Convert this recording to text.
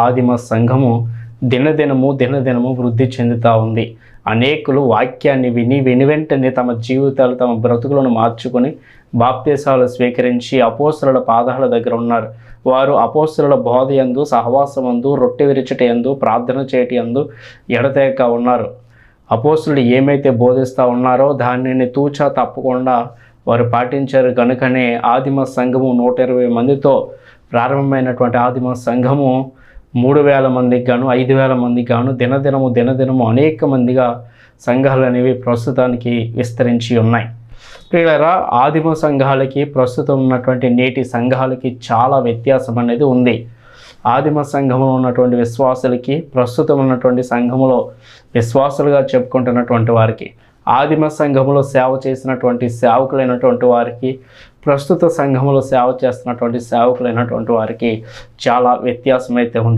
ఆదిమ సంఘము దినదినము వృద్ధి చెందుతూ ఉంది. అనేకులు వాక్యాన్ని విని వెంటనే తమ జీవితాలు తమ బ్రతుకులను మార్చుకొని బాప్తీసాలు స్వీకరించి అపోస్తలుల పాదాల దగ్గర ఉన్నారు. వారు అపోస్తలుల బోధ యందు, సహవాసమందు, రొట్టె విరుచుట యందు, ప్రార్థన చేయటి యందు ఎడతెగక ఉన్నారు. అపోస్తలులు ఏమైతే బోధిస్తూ ఉన్నారో దానిని తూచా తప్పకుండా వారు పాటించారు. కనుకనే ఆదిమ సంఘము 120 మందితో ప్రారంభమైనటువంటి ఆదిమ సంఘము 3000 మందికి గాను 5000 మందికి గాను దినదినము అనేక మందిగా సంఘాలు అనేవి ప్రస్తుతానికి విస్తరించి ఉన్నాయి. ప్రియులారా, ఆదిమ సంఘాలకి ప్రస్తుతం ఉన్నటువంటి నేటి సంఘాలకి చాలా వ్యత్యాసం అనేది ఉంది. ఆదిమ సంఘంలో ఉన్నటువంటి విశ్వాసులకి, ప్రస్తుతం ఉన్నటువంటి సంఘములో విశ్వాసులుగా చెప్పుకుంటున్నటువంటి వారికి, ఆదిమ సంఘములో సేవ చేసినటువంటి సేవకులైనటువంటి వారికి, ప్రస్తుత సంఘములో సేవ చేస్తున్నటువంటి సేవకులైనటువంటి వారికి చాలా వ్యత్యాసం అయితే ఉంది.